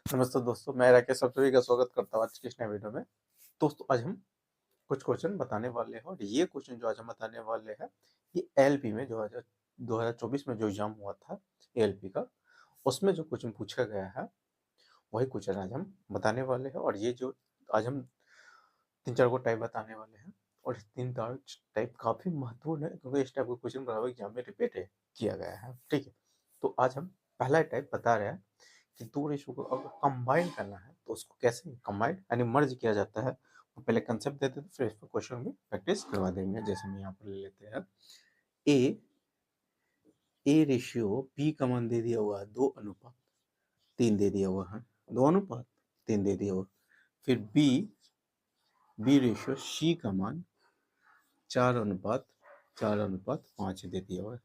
नमस्ते दोस्तों, मैं राकेश आप सभी का स्वागत करता हूँ आज की इस नए वीडियो में। दोस्तों आज हम कुछ क्वेश्चन बताने वाले हैं और ये क्वेश्चन जो आज हम बताने वाले हैं ये एएलपी में जो 2024 में जो एग्जाम हुआ था एएलपी का, उसमें जो क्वेश्चन पूछा गया है वही क्वेश्चन आज हम बताने वाले हैं। और ये जो आज हम 3-4 को टाइप बताने वाले हैं और इस 3-4 टाइप काफ़ी महत्वपूर्ण है क्योंकि इस टाइप का क्वेश्चन बराबर एग्जाम में रिपीट किया गया है। ठीक है, तो आज हम पहला टाइप बता रहे हैं कि दो रेशो को अगर कंबाइन करना है तो उसको कैसे कंबाइन यानी मर्ज किया जाता है। वो पहले कंसेप्ट देते थे फिर इस पर क्वेश्चन में प्रैक्टिस करवा देंगे। जैसे हम यहाँ पर ले लेते हैं ए ए रेशियो बी का मान दे दिया हुआ है 2:3 दे दिया हुआ है, 2:3 दे दिया हुआ। फिर बी रेशियो सी का मान 4:5 दे दिया हुआ है।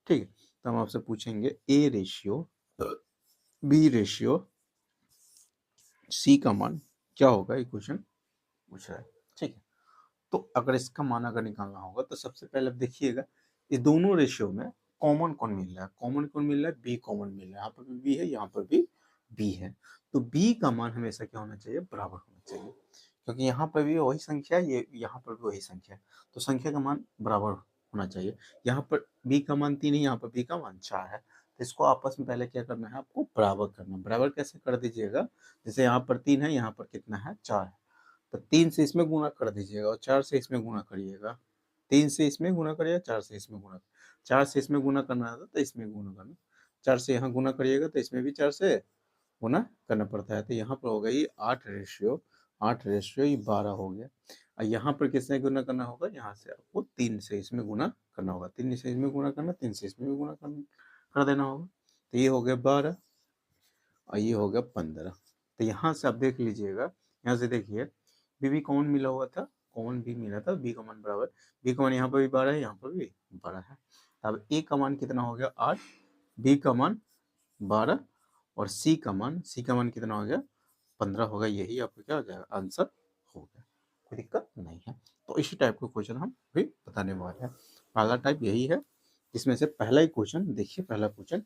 ठीक है, तो हम आपसे पूछेंगे A ratio B ratio C का मान क्या होगा, ये क्वेश्चन पूछ रहा है। ठीक है, तो अगर इसका मान अगर निकालना होगा तो सबसे पहले देखिएगा ये दोनों रेशियो में कॉमन कौन मिल रहा है। कॉमन कौन मिल रहा है? बी कॉमन मिल रहा है। यहाँ पर भी बी है, यहाँ पर भी बी है, तो बी का मान हमेशा क्या होना चाहिए? बराबर होना चाहिए, क्योंकि यहाँ पर भी वही संख्या है, ये यहाँ पर भी वही संख्या है, तो संख्या का मान बराबर होना चाहिए। यहाँ पर बी का मान 3 है, यहाँ पर बी का मान 4 है, तो इसको आपस में पहले क्या करना है? आपको बराबर करना। बराबर कैसे कर दीजिएगा? जैसे यहाँ पर 3 है, यहाँ पर कितना है? 4 है, तो 3 से इसमें गुणा कर दीजिएगा और 4 से इसमें गुणा करिएगा। 3 से इसमें गुणा करिएगा, 4 से इसमें गुणा, 4 से इसमें गुणा करना था तो इसमें गुणा करना, 4 से यहाँ गुणा करिएगा तो इसमें भी 4 से गुना करना पड़ता है। तो यहाँ पर हो गई 8 रेशियो ये 12 हो गया। और यहाँ पर किससे गुना करना होगा? यहाँ से आपको 3 से इसमें गुना करना होगा, 3 से इसमें गुना करना, 3 से इसमें भी गुना कर देना होगा। तो ये हो गया 12 और ये हो गया 15। तो यहाँ से आप देख लीजिएगा, यहाँ से देखिए बी कॉमन मिला हुआ था, कॉमन बी मिला था, बी का मान बराबर, बी का मान यहाँ पर भी 12 है, यहाँ पर भी 12 है। अब ए का मान कितना हो गया? 8, बी का मान 12 और सी का मान कितना हो गया? 15 होगा। यही आपका क्या हो जाएगा? आंसर हो गया, कोई दिक्कत नहीं है। तो इसी टाइप का क्वेश्चन हम भी बताने वाले हैं। पहला टाइप यही है, इसमें से पहला ही क्वेश्चन देखिए। पहला क्वेश्चन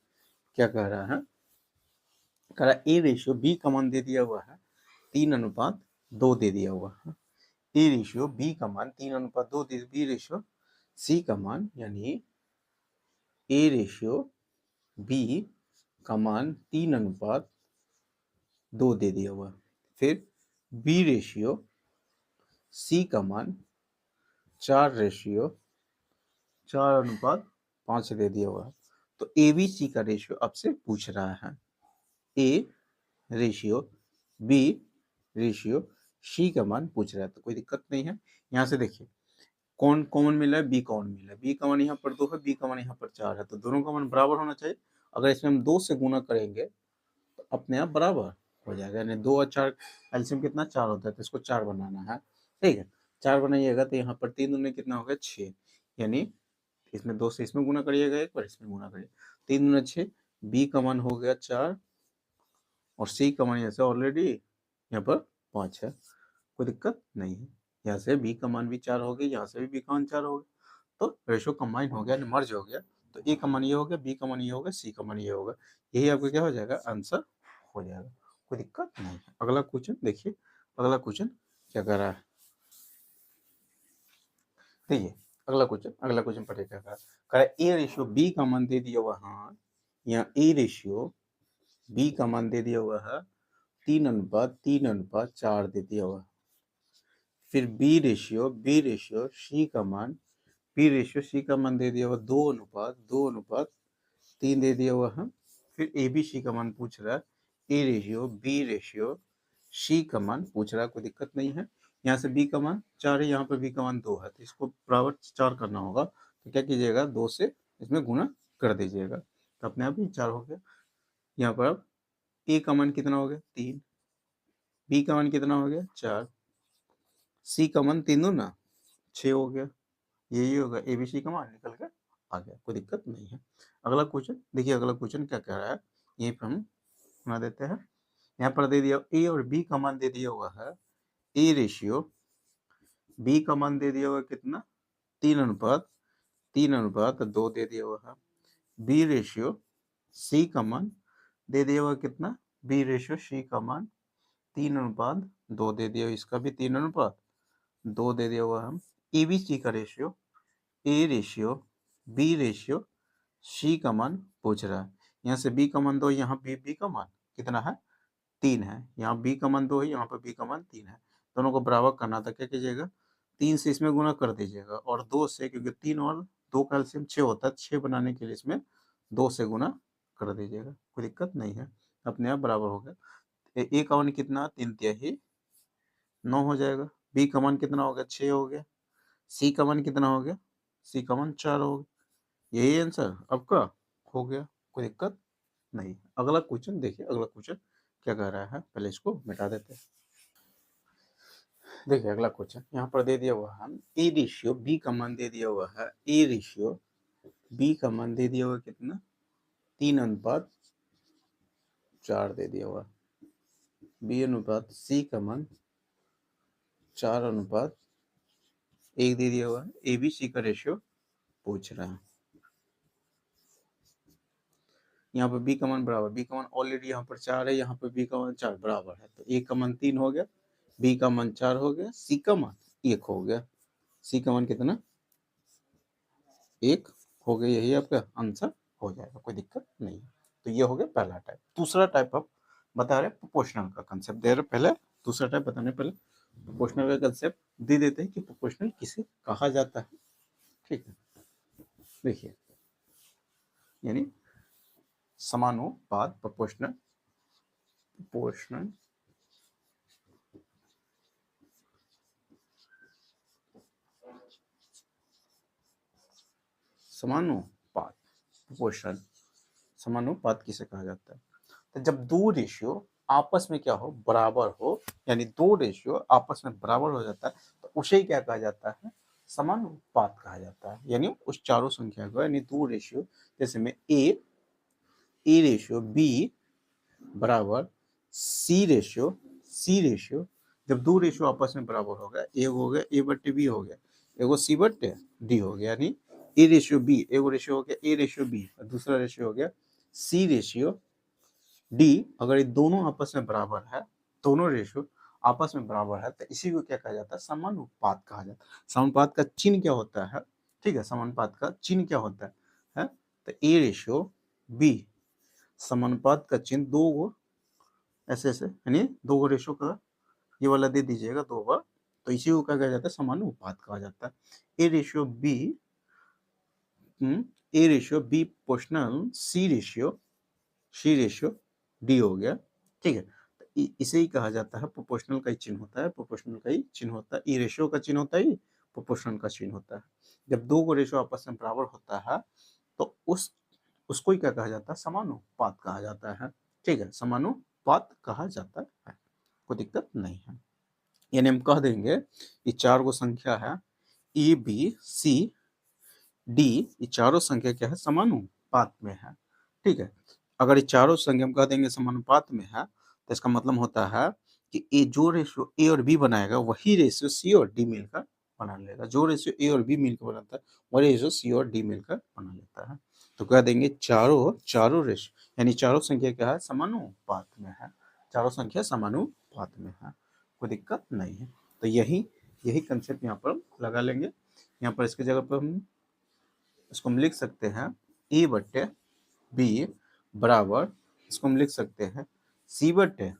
क्या कह रहा है? कह रहा ए रेशियो बी का मान दे दिया हुआ है 3:2 दे दिया हुआ है। ए रेशियो बी का मान 3:2 दे, बी रेशियो सी का मान यानी ए रेशियो बी का मान 3:2 दे दिया हुआ। फिर बी रेशियो सी का मान 4:5 दे दिया हुआ। तो ए बी सी का रेशियो आपसे पूछ रहा है। A ratio B ratio C का मान पूछ रहा है, तो कोई दिक्कत नहीं है। यहाँ से देखिए कौन कॉमन मिला है? बी कॉमन मिला है। बी का मान यहाँ पर 2 है, बी का मान यहाँ पर 4 है, तो दोनों का मान बराबर होना चाहिए। अगर इसमें हम 2 से गुना करेंगे तो अपने आप बराबर हो जाएगा, यानी 2 और 4 एलसीएम कितना? 4 होता है, तो इसको 4 बनाना है। ठीक है, 4 बनाइएगा तो यहाँ पर 3 दूनी कितना हो गया? 6, यानी इसमें 2 से इसमें गुना करिएगा, एक बार इसमें गुना करिए, 3 दूना 6, बी का मान हो गया 4 और सी का मान यहाँ से ऑलरेडी यहाँ पर 5 है, कोई दिक्कत नहीं है। यहाँ से बी का मान भी 4 हो गया, यहाँ से भी बी का मान 4 हो गया, तो रेशो कंबाइन हो गया, मर्ज हो गया। तो ए का मान ये हो गया, बी का मान ये होगा, सी का मान ये होगा, यही आपका क्या हो जाएगा? आंसर हो जाएगा, कोई दिक्कत नहीं है। अगला क्वेश्चन देखिए, अगला क्वेश्चन क्या कर रहा है? देखिए अगला क्वेश्चन पढ़िए क्या कर रहा है। ए रेशियो बी का मान दे दिया हुआ, हाँ यहाँ ए रेशियो बी का मान दे दिया हुआ है 3:4 दे दिया हुआ। फिर बी रेशियो सी का मान, दे दिया हुआ 2:3 दे दिया हुआ है। फिर ए बी सी का मान पूछ रहा है, A ratio B ratio C का मान पूछ रहा है, कोई दिक्कत नहीं है। यहाँ से बी का मान 4 है, यहाँ पर बी का मान 2 है, तो इसको बराबर 4 करना होगा, तो क्या कीजिएगा? 2 से इसमें गुना कर दीजिएगा, तो अपने आप ही 4 हो गया। यहाँ पर अब ए का मान कितना हो गया? 3, बी का मान कितना हो गया? 4, सी का मान 3 दूना 6 हो गया, यही होगा ए बी सी का मान निकल कर आ गया, कोई दिक्कत नहीं है। अगला क्वेश्चन देखिए, अगला क्वेश्चन क्या कह रहा है, यहीं पर हम बना देते हैं। यहाँ पर दे दिया ए और बी का मान दे दिया हुआ है, ए रेशियो बी का मान दे दिया हुआ कितना? 3:2 दे दिया हुआ है। बी रेशियो सी का मान दे दिया हुआ कितना? बी रेशियो सी का मान 3:2 दे दिया, इसका भी 3:2 दे दिया हुआ हम। ए बी सी का ratio, A ratio B ratio C का मान पूछ रहा है। यहाँ से बी का मान 2, यहाँ बी का मान कितना है 3 है, यहाँ बी का मान 2 है, यहाँ पर बी का मान 3 है। दोनों को बराबर करना था, क्या कीजिएगा 3 से इसमें गुना कर दीजिएगा और 2 से, क्योंकि 3 और 2 का एलसीएम 6 होता है, 6 बनाने के लिए इसमें 2 से गुना कर दीजिएगा, कोई दिक्कत नहीं है, अपने आप बराबर हो गया। ए का मान कितना 3 9 हो जाएगा, बी का मान कितना हो गया 6 हो गया, सी का मान कितना हो गया, सी का मान 4 हो गया। यही आंसर आपका हो गया, कोई दिक्कत नहीं। अगला क्वेश्चन देखिए, अगला क्वेश्चन क्या कह रहा है, पहले इसको मिटा देते हैं। देखिए अगला क्वेश्चन यहाँ पर दे दिया हुआ है, ए रेशियो बी का मान दे दिया हुआ है, ए रेशियो बी का मान दे दिया हुआ कितना 3:4 दे दिया हुआ, बी अनुपात सी का मान 4:1 दे दिया हुआ है, ए बी सी का रेशियो पूछ रहा है। यहाँ पर बी का मान बराबर, बी का मान ऑलरेडी यहाँ पर 4 है, यहाँ पर बी का मान 4 बराबर है, तो ए का मान 3 हो गया, बी का मान 4 हो गया, सी का मान 1 हो गया, सी का मान कितना 1 हो गया, यही आपका आंसर हो जाएगा, कोई दिक्कत नहीं है। तो ये हो गया पहला टाइप। दूसरा टाइप आप बता रहे प्रोपोर्शनल का कंसेप्ट दे रहे, पहले दूसरा टाइप बताने पहले प्रोपोर्शनल का कंसेप्ट दे देते हैं कि प्रोपोर्शनल किसे कहा जाता है। ठीक है, देखिए यानी समानुपात, प्रोपोर्शनल, प्रोपोर्शनल समानुपात, प्रोपोर्शनल समानुपात किसे कहा जाता है, तो जब दो रेशियो आपस में क्या हो बराबर हो, यानी दो रेशियो आपस में बराबर हो जाता है, तो उसे ही क्या कहा जाता है समानुपात कहा जाता है। यानी उस चारों संख्या को, यानी दो रेशियो, जैसे में ए रेशियो बी बराबर सी रेशियो, जब दो रेशियो आपस में बराबर हो गया, एक हो गया ए बट्टे बी हो गया, एगो सी बट्टे डी हो गया, यानी ए रेशियो बी, एगो रेशियो हो गया ए रेशियो बी, दूसरा रेशियो हो गया सी रेशियो डी। अगर ये दोनों आपस में बराबर है, दोनों रेशियो आपस में बराबर है, तो इसी को क्या कहा जाता है समानुपात कहा जाता है। समानुपात का चिन्ह क्या होता है, ठीक है, समानुपात का चिन्ह क्या होता है? तो ए रेशियो बी, समानुपात का चिन्ह दो गो ऐसे ऐसे, यानी दो गो रेशियो का ये वाला दे दीजिएगा 2 बार, तो इसी को क्या कहा जाता है समानुपात कहा जाता है। A ratio B, A ratio B proportional C ratio D हो गया, ठीक है। तो इसे ही कहा जाता है, प्रोपोर्शनल का ही चिन्ह होता है, प्रोपोर्शनल का ही चिन्ह होता है, ई रेशियो का चिन्ह होता है, प्रोपोर्शनल का चिन्ह होता है। जब दो को रेशियो आपस में बराबर होता है, तो उसको ही क्या कहा जाता है समानुपात कहा जाता है, ठीक है, समानुपात कहा जाता है, कोई दिक्कत नहीं है। यानी हम कह देंगे ये चार गो संख्या है ए बी सी डी, ये चारों संख्या क्या है समानुपात में है, ठीक है। अगर ये चारों संख्या हम कह देंगे समानुपात में है, तो इसका मतलब होता है कि ए जो रेशियो ए और बी बनाएगा वही रेशियो सी और डी मिलकर बना लेगा, जो रेशियो ए और बी मिलकर बनाता है वही रेशियो सी और डी मिलकर बना लेता है। तो कह देंगे चारों रेशियो, यानी चारों संख्या क्या है समानुपात में है, चारों संख्या समानुपात में है, कोई दिक्कत नहीं है। तो यही कंसेप्ट यहाँ पर लगा लेंगे। यहाँ पर इसकी जगह पर हम इसको हम लिख सकते हैं ए बट्टे बी बराबर, इसको हम लिख सकते हैं सी बट्टे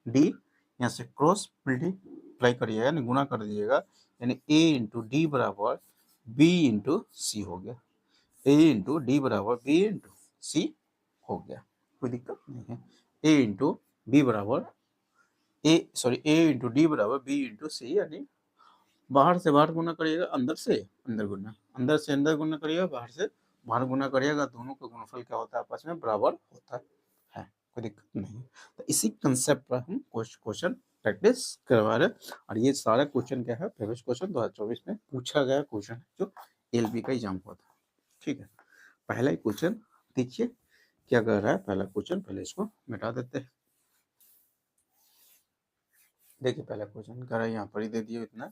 डी, यहाँ से क्रॉस मल्टीप्लाई करिएगा, यानी गुना कर दीजिएगा, यानी ए इंटू डी बराबर बी इंटू सी हो गया, ए इंटू डी बराबर बी इंटू सी हो गया, कोई दिक्कत नहीं है। ए इंटू बी बराबर ए इंटू डी बराबर बी इंटू सी, यानी बाहर से बाहर गुना करिएगा, अंदर से अंदर गुना, अंदर से अंदर गुना करिएगा, बाहर से बाहर गुना करिएगा, दोनों का गुणनफल क्या होता है आपस में बराबर होता है, कोई दिक्कत नहीं। तो इसी कंसेप्ट पर हम क्वेश्चन प्रैक्टिस करवा रहे हैं, और ये सारा क्वेश्चन क्या है प्रीवियस क्वेश्चन 2024 में पूछा गया क्वेश्चन है, जो एलबी का एग्जाम हुआ था, ठीक है। पहला ही क्वेश्चन देखिए क्या कर रहा है, पहला क्वेश्चन, पहले इसको मिटा देते हैं। देखिए पहला क्वेश्चन कर रहा है, यहाँ पर ही दे दिया इतना,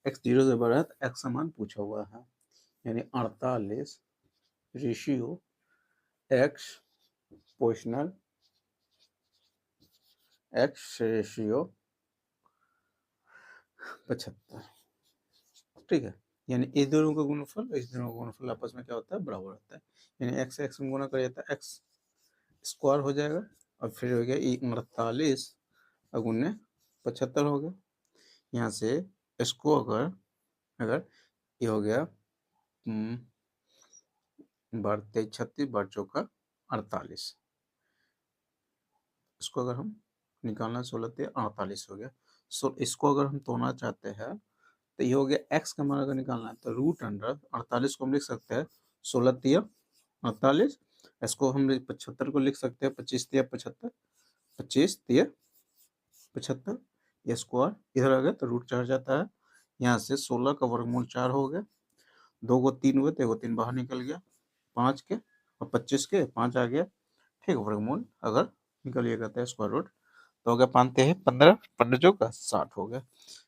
x 0 से बड़ा है तो x समान पूछा हुआ है, यानी 48 रेशियो x पोर्शनल x रेशियो 75, ठीक है। यानी इस दोनों का गुणनफल इस दोनों का गुणनफल आपस में क्या होता है, बराबर होता है। यानी x x में गुना कर जाता है x स्क्वायर हो जाएगा, और फिर हो गया 48 गुने 75 हो गया। यहाँ से इसको अगर अगर ये हो गया 32 36 12 चौका 48, इसको अगर हम निकालना 16 48 हो गया। सो इसको अगर हम तोड़ना चाहते हैं तो ये हो गया x का मान अगर निकालना है तो रूट अंडर 48 को हम लिख सकते हैं 16 48, इसको हम 75 को लिख सकते हैं 25 75, 25 75, ये स्क्वायर इधर आ गया तो रूट 4 जाता है। यहाँ से 16 का वर्गमूल 4 हो गया, 2 को 3 हुए तो 1 को 3 बाहर निकल गया, 5 के और 25 के 5 आ गया, ठीक। वर्गमूल अगर निकलिएगा तो स्क्वायर रूट तो हो गया 5 है 15, 15 जो का 60 हो गया।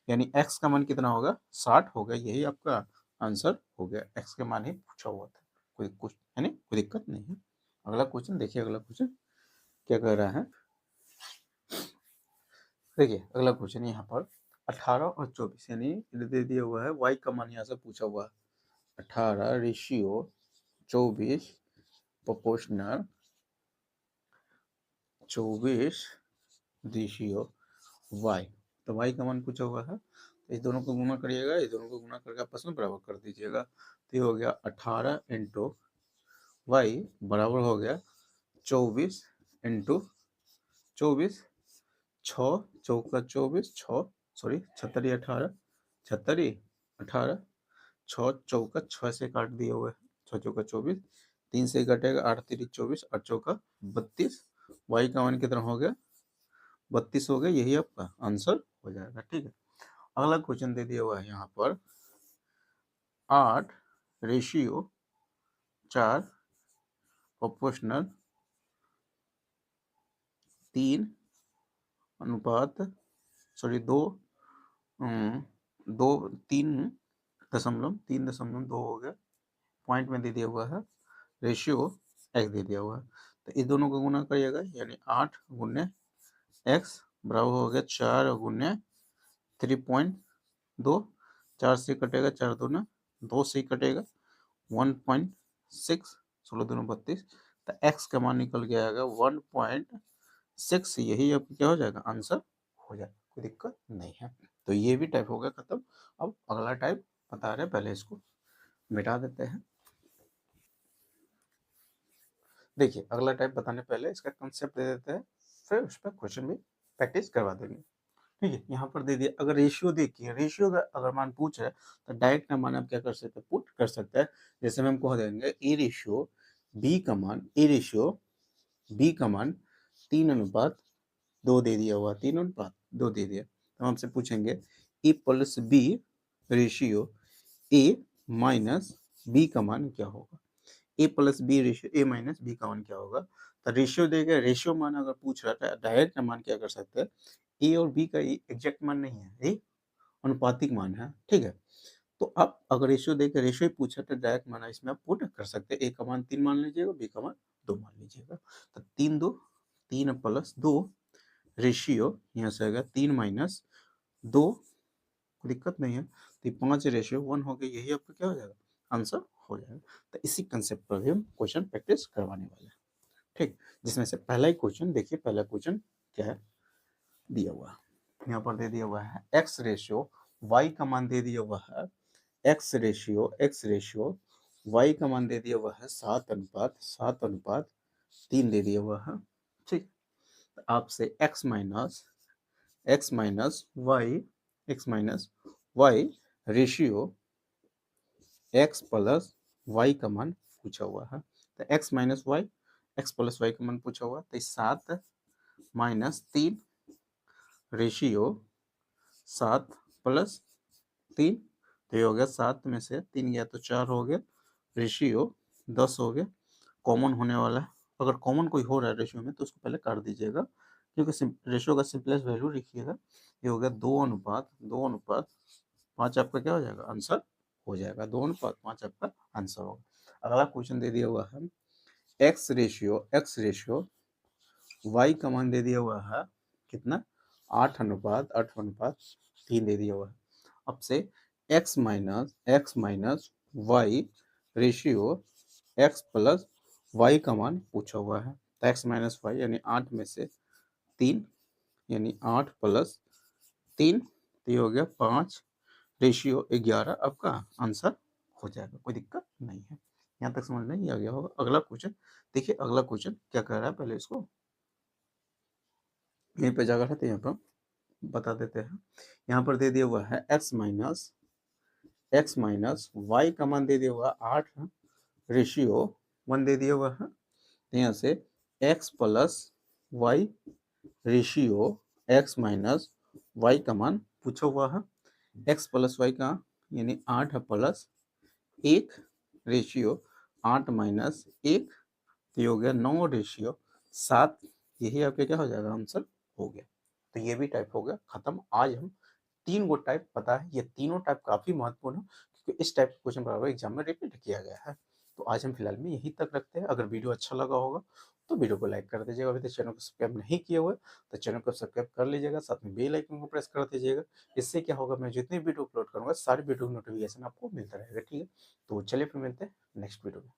यानी x का मान कितना होगा, 60 हो गया। यही आपका आंसर हो गया, x के मान ही पूछा हुआ था, कोई कुछ यानी कोई दिक्कत नहीं है। अगला क्वेश्चन देखिए, अगला क्वेश्चन क्या कह रहा है, देखिए अगला क्वेश्चन यहाँ पर 18 और 24 यानी दे दिया हुआ है, y का मान यहाँ से पूछा हुआ है 18 रेशियो 24 प्रोपोर्शनल 24 रेशियो y, तो y का मान पूछा हुआ है, तो इस दोनों को गुना करिएगा, इस दोनों को गुना करके आपस में बराबर कर दीजिएगा। तो ये हो गया 18 इंटू वाई बराबर हो गया 24 इंटू 24, 6 चौका 24, 6 सॉरी 76 18, 76 18, 6 चौका 6 से काट दिए हुए हैं, 6 चौका 24, 3 से कटेगा 8 3 24, 8 चौका 32, वाई का मान कितना हो गया 32 हो गया। यही आपका आंसर हो जाएगा, ठीक है। अगला क्वेश्चन दे दिया हुआ है यहाँ पर 8 रेशियो 4 प्रोपोर्शनल 3 अनुपात सॉरी 2 3.2 हो गया, पॉइंट में दे दिया हुआ है, रेशियो x दे दिया हुआ है, तो इस दोनों को गुना करिएगा, यानी 8 गुने x बराबर हो गया 4 गुने 3.2, 4 से कटेगा 4 दूना 2 से कटेगा 1.6, 16 दूना 32, तो x का मान निकल के आएगा 1.6, यही आपको क्या हो जाएगा आंसर हो जाएगा, कोई दिक्कत नहीं है। तो ये भी टाइप हो गया खत्म। अब अगला टाइप बता रहे, पहले इसको मिटा देते हैं। देखिए अगला टाइप बताने पहले इसका कंसेप्ट दे देते हैं, फिर उस पर क्वेश्चन भी प्रैक्टिस करवा देंगे, ठीक है। यहाँ पर दे दिया, अगर रेशियो देखिए, रेशियो का अगर मान पूछ रहा है तो डायरेक्ट मान आप क्या कर सकते हैं, पुट कर सकते हैं। जैसे हम कह देंगे ए रेशियो बी का मान, ए रेशियो बी का मान 3:2 दे दिया हुआ, 3:2 दे दिया, तो हमसे पूछेंगे ए plus B ratio A minus B का मान क्या होगा, ए plus B ratio A minus B का मान क्या होगा। तो रेशियो देगा, रेशियो मान अगर पूछ रहा था डायरेक्ट मान क्या कर सकते हैं, ए और बी का एग्जैक्ट मान नहीं है, ये अनुपातिक मान है, ठीक है। तो आप अगर रेशियो देकर रेशियो ही पूछा तो डायरेक्ट मान इसमें आप पुट कर सकते हैं, ए का मान 3 मान लीजिएगा, बी का मान 2 मान लीजिएगा। तो 3 प्लस 2 रेशियो यहाँ से आएगा 3 माइनस 2, कोई दिक्कत नहीं है, तो 5 रेशियो 1 हो गया, यही आपका क्या हो जाएगा आंसर हो जाएगा। तो इसी कंसेप्ट पर भी हम क्वेश्चन प्रैक्टिस करवाने वाले हैं, ठीक। जिसमें से पहला ही क्वेश्चन देखिए, पहला क्वेश्चन क्या है दिया हुआ, यहाँ पर दे दिया हुआ है x रेशियो y का मान दे दिया हुआ है, x रेशियो y का मान दे दिया हुआ है 7:3 दे दिया हुआ है, ठीक। आपसे x minus y ratio x plus y का मान पूछा हुआ है। तो x minus Y, X plus Y का मान पूछा हुआ, तो 7-3 रेशियो 7+3, तो ये हो गया 7 में से 3 गया तो 4 हो गया, रेशियो 10 हो गया। कॉमन होने वाला है, अगर कॉमन कोई हो रहा है रेशियो में तो उसको पहले काट दीजिएगा, क्योंकि रेशियो का सिंपलेस्ट वैल्यू लिखिएगा। ये हो गया 2:5 आपका क्या हो जाएगा आंसर हो जाएगा, 2:5 आपका आंसर होगा। अगला क्वेश्चन दे दिया हुआ है x रेशियो y का मान दे दिया हुआ है कितना 8:3 दे दिया हुआ है। अब से x minus Y ratio x plus Y का मान पूछा हुआ है। तो x माइनस वाई यानी 8 में से 3 यानी 8 प्लस 3, तो ये हो गया 5 रेशियो 11। आपका आंसर हो जाएगा, कोई दिक्कत नहीं है। यहाँ तक समझ नहीं आ गया होगा। अगला क्वेश्चन देखिए, अगला क्वेश्चन क्या कर रहा है, पहले इसको यहीं पे जाकर है तो यहाँ पर बता देते हैं। यहाँ पर दे दिया हुआ है एक्स माइनस वाई का मान दे दिया हुआ 8 रेशियो 1 दे दिया हुआ है। तो यहाँ से X plus Y ratio X minus Y का मान पूछा हुआ है। एक्स प्लस वाई का यानी 8 प्लस 1 रेशियो 8 माइनस 1, तो ये हो गया 9 रेशियो 7। यही आपके क्या हो जाएगा, आंसर हो गया। तो ये भी टाइप हो गया खत्म। आज हम 3 गो टाइप पता है, ये तीनों टाइप काफी महत्वपूर्ण है क्योंकि इस टाइप के क्वेश्चन बार एग्जाम में रिपीट किया गया है। तो आज हम फिलहाल में यहीं तक रखते हैं। अगर वीडियो अच्छा लगा होगा तो वीडियो को लाइक कर दीजिएगा। अभी तक चैनल को सब्सक्राइब नहीं किए हुए तो चैनल को सब्सक्राइब कर लीजिएगा, साथ में बेल आइकन को प्रेस कर दीजिएगा। इससे क्या होगा, मैं जितनी वीडियो अपलोड करूंगा सारी वीडियो की नोटिफिकेशन आपको मिलता रहेगा। ठीक है, तो चलिए फिर मिलते हैं नेक्स्ट वीडियो में।